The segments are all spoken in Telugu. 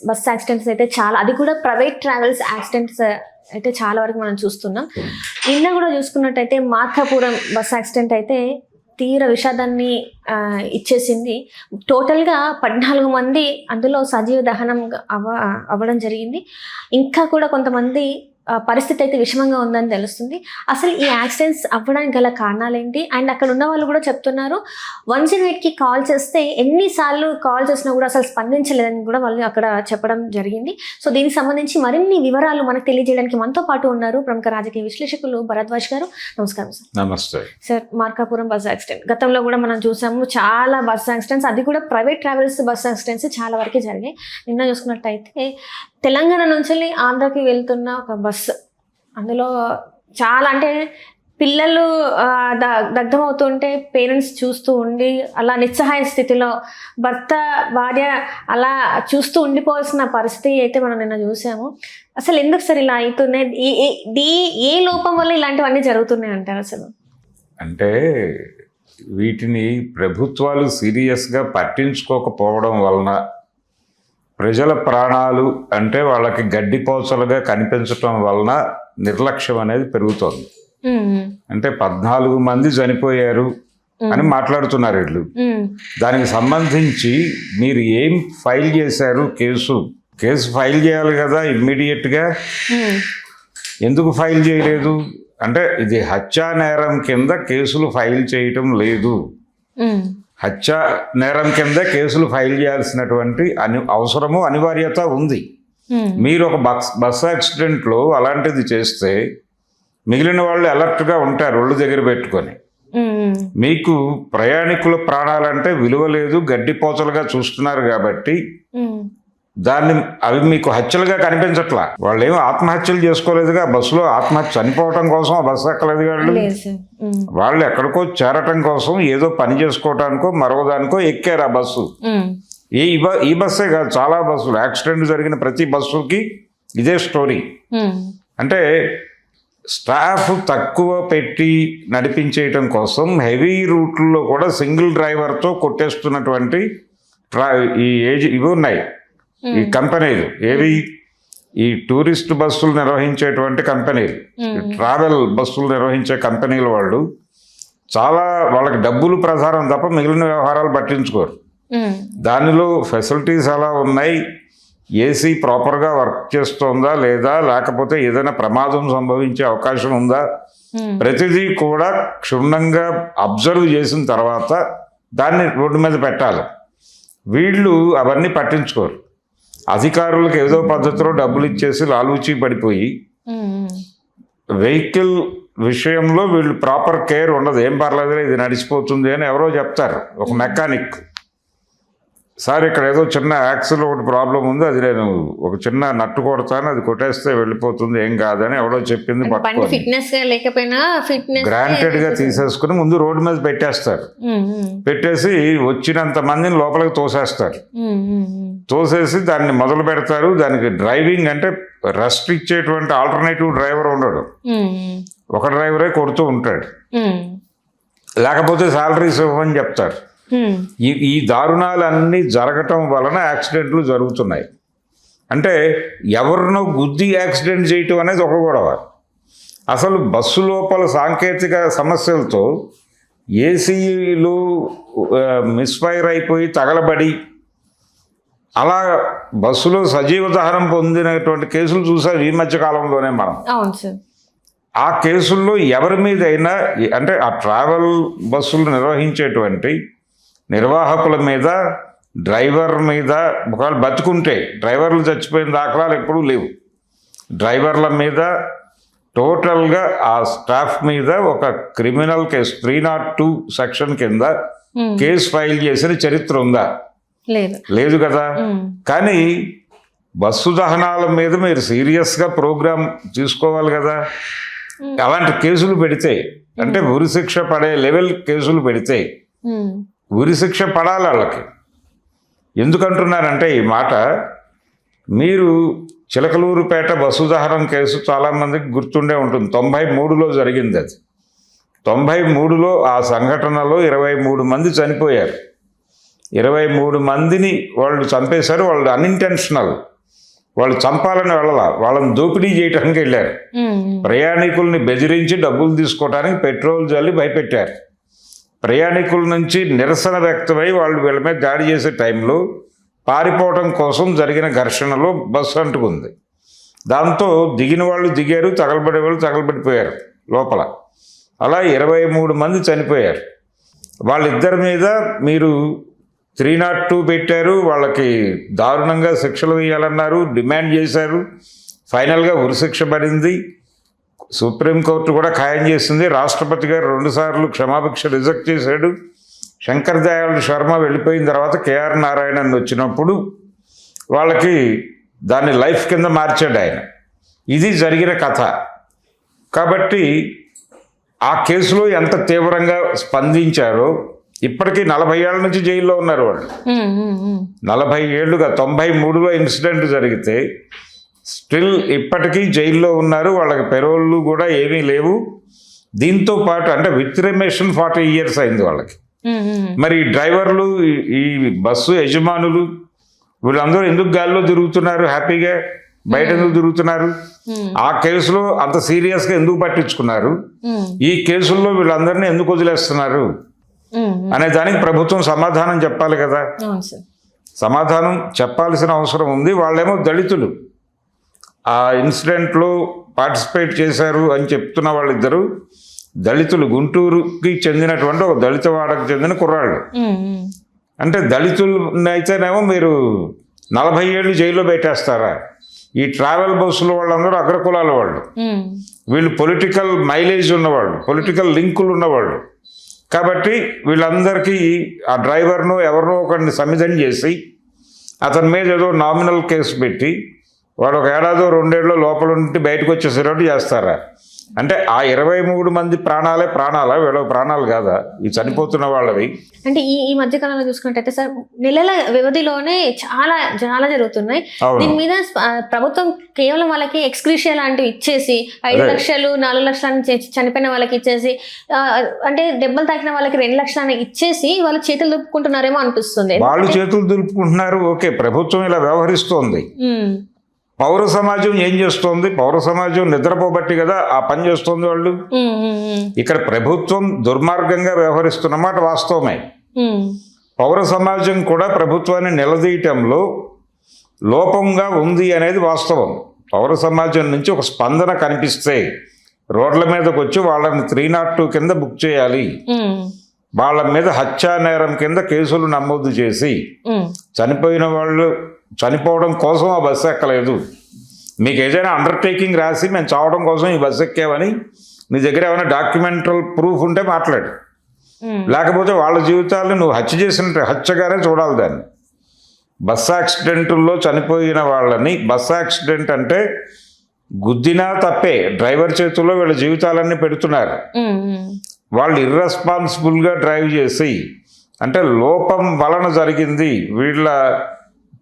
బస్ యాక్సిడెంట్స్ అయితే చాలా, అది కూడా ప్రైవేట్ ట్రావెల్స్ యాక్సిడెంట్స్ అయితే చాలా వరకు మనం చూస్తున్నాం. నిన్న కూడా చూసుకున్నట్టయితే మార్కాపురం బస్ యాక్సిడెంట్ అయితే తీవ్ర విషాదాన్ని ఇచ్చేసింది. టోటల్గా 14 మంది అందులో సజీవ దహనం అవ్వడం జరిగింది. ఇంకా కూడా కొంతమంది పరిస్థితి అయితే విషమంగా ఉందని తెలుస్తుంది. అసలు ఈ యాక్సిడెంట్స్ అవ్వడానికి గల కారణాలు ఏంటి? అండ్ అక్కడ ఉన్న వాళ్ళు కూడా చెప్తున్నారు 108కి కాల్ చేస్తే ఎన్నిసార్లు కాల్ చేసినా కూడా అసలు స్పందించలేదని కూడా వాళ్ళు అక్కడ చెప్పడం జరిగింది. సో దీనికి సంబంధించి మరిన్ని వివరాలు మనకు తెలియజేయడానికి మనతో పాటు ఉన్నారు ప్రముఖ రాజకీయ విశ్లేషకులు భరద్వాజ్ గారు. నమస్కారం సార్. నమస్తే సార్. మార్కాపురం బస్ యాక్సిడెంట్ గతంలో కూడా మనం చూసాము, చాలా బస్ యాక్సిడెంట్స్, అది కూడా ప్రైవేట్ ట్రావెల్స్ బస్ యాక్సిడెంట్స్ చాలా వరకు జరిగాయి. నిన్న చూసుకున్నట్టయితే తెలంగాణ నుంచి ఆంధ్రాకి వెళ్తున్న ఒక బస్సు, అందులో చాలా అంటే పిల్లలు దగ్ధమవుతుంటే పేరెంట్స్ చూస్తూ ఉండి అలా నిస్సహాయ స్థితిలో భర్త భార్య అలా చూస్తూ ఉండిపోవాల్సిన పరిస్థితి అయితే మనం నిన్న చూసాము. అసలు ఎందుకు సార్ ఇలా అవుతున్నాయి? ఏ లోపం వల్ల ఇలాంటివన్నీ జరుగుతున్నాయి అంటారు అసలు? అంటే వీటిని ప్రభుత్వాలు సీరియస్గా పట్టించుకోకపోవడం వలన ప్రజల ప్రాణాలు అంటే వాళ్ళకి గడ్డిపోచలుగా కనిపించటం వలన నిర్లక్ష్యం అనేది పెరుగుతోంది. అంటే 14 మంది చనిపోయారు అని మాట్లాడుతున్నారు వీళ్ళు. దానికి సంబంధించి మీరు ఏం ఫైల్ చేశారు? కేసు ఫైల్ చేయాలి కదా ఇమ్మీడియట్గా. ఎందుకు ఫైల్ చేయలేదు అంటే ఇది హత్యా నేరం కింద కేసులు ఫైల్ చేయటం లేదు. హత్యా నేరం కింద కేసులు ఫైల్ చేయాల్సినటువంటి అవసరము అనివార్యత ఉంది. మీరు ఒక బస్ యాక్సిడెంట్లో అలాంటిది చేస్తే మిగిలిన వాళ్ళు అలర్ట్గా ఉంటారు ఒళ్ళు దగ్గర పెట్టుకొని. మీకు ప్రయాణికుల ప్రాణాలంటే విలువ లేదు, గడ్డిపోచలుగా చూస్తున్నారు కాబట్టి అవి మీకు హత్యలుగా కనిపించట్లా. వాళ్ళు ఏమో ఆత్మహత్యలు చేసుకోలేదుగా, బస్సులో ఆత్మహత్య చనిపోవటం కోసం ఆ బస్సు ఎక్కలేదు. వాళ్ళు ఎక్కడికో చేరటం కోసం ఏదో పని చేసుకోవటానికో మరొకదానికో ఎక్కారు ఆ బస్సు. ఈ బస్సే కాదు, చాలా బస్సులు యాక్సిడెంట్ జరిగిన ప్రతి బస్సుకి ఇదే స్టోరీ. అంటే స్టాఫ్ తక్కువ పెట్టి నడిపించేయటం కోసం హెవీ రూట్లో కూడా సింగిల్ డ్రైవర్తో కొట్టేస్తున్నటువంటి ఇవి ఉన్నాయి. ఈ కంపెనీలు ఈ టూరిస్ట్ బస్సులు నిర్వహించేటువంటి కంపెనీలు, ట్రావెల్ బస్సులు నిర్వహించే కంపెనీల వాళ్ళు చాలా వాళ్ళకి డబ్బులు ప్రధానం తప్ప మిగిలిన వ్యవహారాలు పట్టించుకోరు. దానిలో ఫెసిలిటీస్ ఎలా ఉన్నాయి, ఏసీ ప్రాపర్గా వర్క్ చేస్తుందా లేదా, లేకపోతే ఏదైనా ప్రమాదం సంభవించే అవకాశం ఉందా, ప్రతిదీ కూడా క్షుణ్ణంగా అబ్జర్వ్ చేసిన తర్వాత దాన్ని రోడ్డు మీద పెట్టాలి. వీళ్ళు అవన్నీ పట్టించుకోరు. అధికారులకు ఏదో పద్ధతిలో డబ్బులు ఇచ్చేసి లాలూచీ పడిపోయి వెహికల్ విషయంలో వీళ్ళు ప్రాపర్ కేర్ ఉండదు. ఏం పర్లేదు ఇది నడిచిపోతుంది అని ఎవరో చెప్తారు, ఒక మెకానిక్. సార్ ఇక్కడ ఏదో చిన్న యాక్సిల్ ఒకటి ప్రాబ్లం ఉంది, అది నేను ఒక చిన్న నట్టు కొడతాను, అది కొట్టేస్తే వెళ్ళిపోతుంది, ఏం కాదని ఎవడో చెప్పింది గ్రాంటెడ్ గా తీసేసుకుని ముందు రోడ్డు మీద పెట్టేస్తారు. పెట్టేసి వచ్చినంత మందిని లోపలికి తోసేస్తారు. తోసేసి దాన్ని మొదలు పెడతారు. దానికి డ్రైవింగ్ అంటే రెస్ట్ ఇచ్చేటువంటి ఆల్టర్నేటివ్ డ్రైవర్ ఉండడు, ఒక డ్రైవరే కొడుతూ ఉంటాడు, లేకపోతే శాలరీస్ ఇవ్వమని చెప్తారు. ఈ దారుణాలన్నీ జరగటం వలన యాక్సిడెంట్లు జరుగుతున్నాయి. అంటే ఎవరినో గుద్ది యాక్సిడెంట్ చేయటం అనేది ఒక గొడవ. అసలు బస్సు లోపల సాంకేతిక సమస్యలతో ఏసీలు మిస్ఫైర్ అయిపోయి తగలబడి అలా బస్సులో సజీవ దహనం పొందినటువంటి కేసులు చూసాం ఈ మధ్య కాలంలోనే మనం. ఆ కేసుల్లో ఎవరి మీదైనా అంటే ఆ ట్రావెల్ బస్సులు నిర్వహించేటువంటి నిర్వాహకుల మీద, డ్రైవర్ మీద, ఒకవేళ బతుకుంటే డ్రైవర్లు చచ్చిపోయిన దాఖలాలు ఎప్పుడూ లేవు. డ్రైవర్ల మీద టోటల్గా ఆ స్టాఫ్ మీద ఒక క్రిమినల్ కేసు 302 సెక్షన్ కింద కేసు ఫైల్ చేసిన చరిత్ర ఉందా? లేదు కదా. కానీ బస్సు దహనాల మీద మీరు సీరియస్గా ప్రోగ్రామ్ తీసుకోవాలి కదా. అలాంటి కేసులు పెడితే అంటే ఉరిశిక్ష పడే లెవెల్ కేసులు పెడితే ఉరిశిక్ష పడాలి వాళ్ళకి. ఎందుకంటున్నారంటే ఈ మాట, మీరు చిలకలూరుపేట బస్సు దహనం కేసు చాలామందికి గుర్తుండే ఉంటుంది. 93లో జరిగింది అది. 93లో ఆ సంఘటనలో 23 మంది చనిపోయారు. 23 మందిని వాళ్ళు చంపేశారు. వాళ్ళు అన్ఇంటెన్షనల్, వాళ్ళు చంపాలని వెళ్ళాల, వాళ్ళని దోపిడీ చేయడానికి వెళ్ళారు. ప్రయాణికుల్ని బెదిరించి డబ్బులు తీసుకోవడానికి పెట్రోల్ జల్లి భయపెట్టారు. ప్రయాణికుల నుంచి నిరసన వ్యక్తమై వాళ్ళు వీళ్ళ మీద దాడి చేసే టైంలో పారిపోవటం కోసం జరిగిన ఘర్షణలో బస్సు అంటుకుంది. దాంతో దిగిన వాళ్ళు దిగారు, తగలబడే వాళ్ళు తగలబడిపోయారు లోపల. అలా 23 మంది చనిపోయారు. వాళ్ళిద్దరి మీద మీరు 302 పెట్టారు, వాళ్ళకి దారుణంగా శిక్షలు వేయాలన్నారు, డిమాండ్ చేశారు. ఫైనల్గా ఉరిశిక్ష పడింది. సుప్రీంకోర్టు కూడా ఖాయం చేసింది. రాష్ట్రపతి గారు 2 సార్లు క్షమాభిక్ష రిజెక్ట్ చేశాడు. శంకర్ దయాళ్ శర్మ వెళ్ళిపోయిన తర్వాత కేఆర్ నారాయణన్ వచ్చినప్పుడు వాళ్ళకి దాన్ని లైఫ్ కింద మార్చాడు ఆయన. ఇది జరిగిన కథ. కాబట్టి ఆ కేసులో ఎంత తీవ్రంగా స్పందించారో, ఇప్పటికీ 40 ఏళ్ళ నుంచి జైల్లో ఉన్నారు వాళ్ళు. 40 ఏళ్ళుగా 93లో ఇన్సిడెంట్ జరిగితే స్టిల్ ఇప్పటికీ జైల్లో ఉన్నారు. వాళ్ళకి పెరోళ్ళు కూడా ఏమీ లేవు. దీంతో పాటు అంటే విత్ రిమేషన్ 40 years అయింది వాళ్ళకి. మరి డ్రైవర్లు, ఈ బస్సు యజమానులు వీళ్ళందరూ ఎందుకు గాల్లో తిరుగుతున్నారు, హ్యాపీగా బయట ఎందుకు తిరుగుతున్నారు? ఆ కేసులో అంత సీరియస్గా ఎందుకు పట్టించుకున్నారు? ఈ కేసుల్లో వీళ్ళందరినీ ఎందుకు వదిలేస్తున్నారు అనే దానికి ప్రభుత్వం సమాధానం చెప్పాలి కదా. సమాధానం చెప్పాల్సిన అవసరం ఉంది. వాళ్ళేమో దళితులు, ఆ ఇన్సిడెంట్లో పార్టిసిపేట్ చేశారు అని చెప్తున్న వాళ్ళిద్దరూ దళితులు, గుంటూరుకి చెందినటువంటి ఒక దళిత వాడకు చెందిన కుర్రాళ్ళు. అంటే దళితులు అయితేనేమో మీరు 40 ఏళ్ళు జైల్లో పెట్టేస్తారా? ఈ ట్రావెల్ బస్సులో వాళ్ళందరూ అగ్రకులాల వాళ్ళు, వీళ్ళు పొలిటికల్ మైలేజ్ ఉన్నవాళ్ళు, పొలిటికల్ లింకులు ఉన్నవాళ్ళు. కాబట్టి వీళ్ళందరికీ ఆ డ్రైవర్ను ఎవరినో ఒకరిని సమిధం చేసి అతని మీద ఏదో నామినల్ కేసు పెట్టి వాడు 1 ఏడాదో 2 ఏళ్ళలో లోపల ఉండి బయటకు వచ్చేసేటట్టు చేస్తారా? అంటే ఆ 23 మంది ప్రాణాలే ప్రాణాలా? వీళ్ళ ప్రాణాలు కాదా ఈ చనిపోతున్న వాళ్ళవి? అంటే ఈ మధ్య కాలంలో చూసుకున్నట్టయితే సార్, నెలల వ్యవధిలోనే చాలా చాలా జరుగుతున్నాయి. దీని మీద ప్రభుత్వం కేవలం వాళ్ళకి ఎక్స్క్రీషియా లాంటివి ఇచ్చేసి 5 లక్షలు 4 లక్షలని చనిపోయిన వాళ్ళకి ఇచ్చేసి, అంటే దెబ్బలు తాకిన వాళ్ళకి 2 లక్షలని ఇచ్చేసి వాళ్ళు చేతులు దులుపుకుంటున్నారేమో అనిపిస్తుంది. వాళ్ళు చేతులు దులుపుకుంటున్నారు, ఓకే. ప్రభుత్వం ఇలా వ్యవహరిస్తోంది. పౌర సమాజం ఏం చేస్తోంది? పౌర సమాజం నిద్రపోబట్టి కదా ఆ పని చేస్తోంది వాళ్ళు. ఇక్కడ ప్రభుత్వం దుర్మార్గంగా వ్యవహరిస్తున్నమాట వాస్తవమే. పౌర సమాజం కూడా ప్రభుత్వాన్ని నిలదీయటంలో లోపంగా ఉంది అనేది వాస్తవం. పౌర సమాజం నుంచి ఒక స్పందన కనిపిస్తే రోడ్ల మీదకి వచ్చి వాళ్ళని 302 కింద బుక్ చేయాలి, వాళ్ళ మీద హత్యా నేరం కింద కేసులు నమోదు చేసి, చనిపోయిన వాళ్ళు చనిపోవడం కోసం ఆ బస్సు ఎక్కలేదు, మీకు ఏదైనా అండర్టేకింగ్ రాసి మేము చావడం కోసం ఈ బస్సు ఎక్కామని నీ దగ్గర ఏమైనా డాక్యుమెంటల్ ప్రూఫ్ ఉంటే మాట్లాడు. లేకపోతే వాళ్ళ జీవితాలను నువ్వు హత్య చేసినట్టు హత్యగానే చూడాలి దాన్ని. బస్సు యాక్సిడెంట్లో చనిపోయిన వాళ్ళని, బస్సు యాక్సిడెంట్ అంటే గుద్దినా తప్పే, డ్రైవర్ చేతుల్లో వీళ్ళ జీవితాలన్నీ పెడుతున్నారు. వాళ్ళు ఇర్రెస్పాన్సిబుల్గా డ్రైవ్ చేసి, అంటే లోపం వలన జరిగింది, వీళ్ళ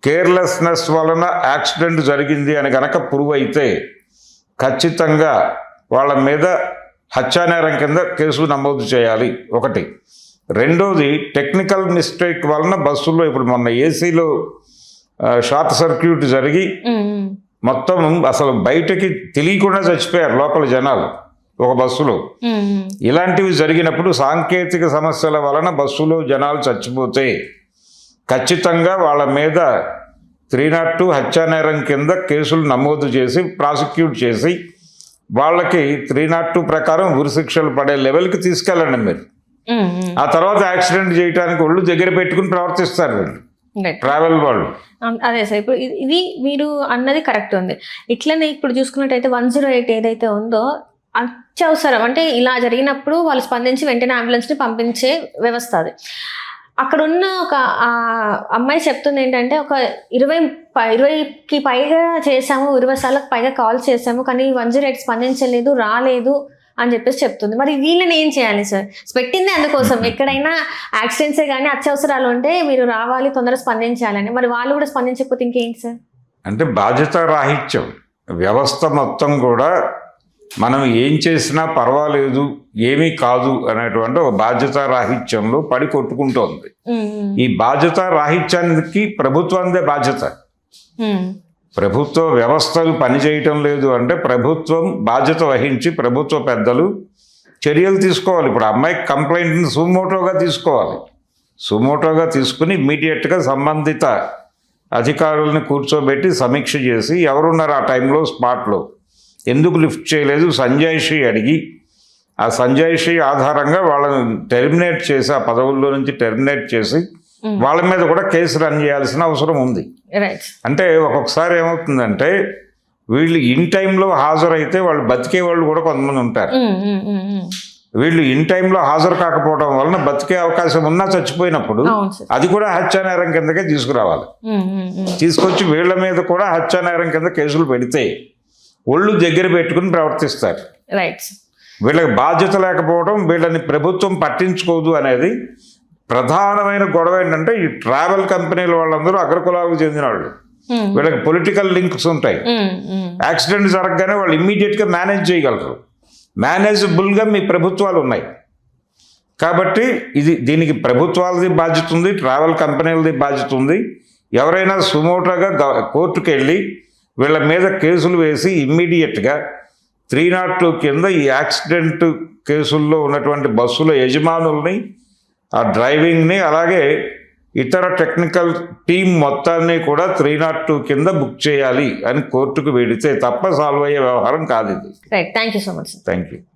కేర్లెస్నెస్ వలన యాక్సిడెంట్ జరిగింది అని కనుక ప్రూవ్ అయితే ఖచ్చితంగా వాళ్ళ మీద హత్యానేరం కింద కేసు నమోదు చేయాలి, ఒకటి. రెండోది, టెక్నికల్ మిస్టేక్ వలన బస్సులో ఇప్పుడు మొన్న ఏసీలో షార్ట్ సర్క్యూట్ జరిగి మొత్తం అసలు బయటకి తెలియకుండా చచ్చిపోయారు లోపల జనాలు ఒక బస్సులో. ఇలాంటివి జరిగినప్పుడు సాంకేతిక సమస్యల వలన బస్సులో జనాలు చచ్చిపోతే ఖచ్చితంగా వాళ్ళ మీద 302 హత్యానేరం కింద కేసులు నమోదు చేసి ప్రాసిక్యూట్ చేసి వాళ్ళకి 302 ప్రకారం ఉరిశిక్షలు పడే లెవెల్కి తీసుకెళ్ళండి మీరు. ఆ తర్వాత యాక్సిడెంట్ చేయడానికి ఒళ్ళు దగ్గర పెట్టుకుని ప్రవర్తిస్తారు వీళ్ళు ట్రావెల్ వాళ్ళు. అదే సార్, ఇప్పుడు ఇది మీరు అన్నది కరెక్ట్ ఉంది. ఇట్లనే ఇప్పుడు చూసుకున్నట్టయితే 108 ఏదైతే ఉందో అత్యవసరం, అంటే ఇలా జరిగినప్పుడు వాళ్ళు స్పందించి వెంటనే అంబులెన్స్ని పంపించే వ్యవస్థ అది. అక్కడ ఉన్న ఒక అమ్మాయి చెప్తుంది ఏంటంటే, ఒక 20కి పైగా చేసాము, 20 సార్లకు పైగా కాల్ చేసాము, కానీ 108 స్పందించలేదు, రాలేదు అని చెప్పేసి చెప్తుంది. మరి వీళ్ళని ఏం చేయాలి సార్? పెట్టింది అందుకోసం, ఎక్కడైనా యాక్సిడెంట్సే కానీ అత్యవసరాలు ఉంటే మీరు రావాలి, తొందరగా స్పందించాలని. మరి వాళ్ళు కూడా స్పందించకపోతే ఇంకేంటి సార్? అంటే బాధ్యత రాహిత్యం. వ్యవస్థ మొత్తం కూడా మనం ఏం చేసినా పర్వాలేదు, ఏమీ కాదు అనేటువంటి ఒక బాధ్యత రాహిత్యంలో పడి కొట్టుకుంటోంది. ఈ బాధ్యత రాహిత్యానికి ప్రభుత్వందే బాధ్యత. ప్రభుత్వ వ్యవస్థలు పనిచేయటం లేదు అంటే ప్రభుత్వం బాధ్యత వహించి ప్రభుత్వ పెద్దలు చర్యలు తీసుకోవాలి. ఇప్పుడు అమ్మాయికి కంప్లైంట్ని సుమోటోగా తీసుకోవాలి. సుమోటోగా తీసుకుని ఇమ్మీడియట్గా సంబంధిత అధికారులను కూర్చోబెట్టి సమీక్ష చేసి ఎవరున్నారు ఆ టైంలో స్పాట్లో, ఎందుకు లిఫ్ట్ చేయలేదు సంజాయిషి అడిగి ఆ సంజాయిషి ఆధారంగా వాళ్ళని టెర్మినేట్ చేసి ఆ పదవుల్లో నుంచి టెర్మినేట్ చేసి వాళ్ళ మీద కూడా కేసు రన్ చేయాల్సిన అవసరం ఉంది. అంటే ఒక్కొక్కసారి ఏమవుతుందంటే వీళ్ళు ఇన్ టైంలో హాజరైతే వాళ్ళు బతికే వాళ్ళు కూడా కొంతమంది ఉంటారు. వీళ్ళు ఇన్ టైంలో హాజరు కాకపోవడం వలన బతికే అవకాశం ఉన్నా చచ్చిపోయినప్పుడు అది కూడా హత్యానేరం కిందకే తీసుకురావాలి. తీసుకొచ్చి వీళ్ళ మీద కూడా హత్యానేరం కింద కేసులు పెడితే ఒళ్ళు దగ్గర పెట్టుకుని ప్రవర్తిస్తారు. వీళ్ళకి బాధ్యత లేకపోవడం, వీళ్ళని ప్రభుత్వం పట్టించుకోదు అనేది ప్రధానమైన గొడవ. ఏంటంటే ఈ ట్రావెల్ కంపెనీల వాళ్ళందరూ అగ్రకులాలకు చెందిన వాళ్ళు, వీళ్ళకి పొలిటికల్ లింక్స్ ఉంటాయి. యాక్సిడెంట్ జరగగానే వాళ్ళు ఇమ్మీడియట్గా మేనేజ్ చేయగలరు. మేనేజబుల్గా మీ ప్రభుత్వాలు ఉన్నాయి కాబట్టి దీనికి ప్రభుత్వాలది బాధ్యత ఉంది, ట్రావెల్ కంపెనీలది బాధ్యత ఉంది. ఎవరైనా సుమోటోగా కోర్టుకు వెళ్ళి వీళ్ళ మీద కేసులు వేసి ఇమ్మీడియట్గా 302 కింద ఈ యాక్సిడెంట్ కేసుల్లో ఉన్నటువంటి బస్సుల యజమానుల్ని, ఆ డ్రైవింగ్ని, అలాగే ఇతర టెక్నికల్ టీం మొత్తాన్ని కూడా 302 కింద బుక్ చేయాలి అని కోర్టుకు వెడితే తప్ప సాల్వ్ అయ్యే వ్యవహారం కాదు ఇది. Thank you so much. Thank you.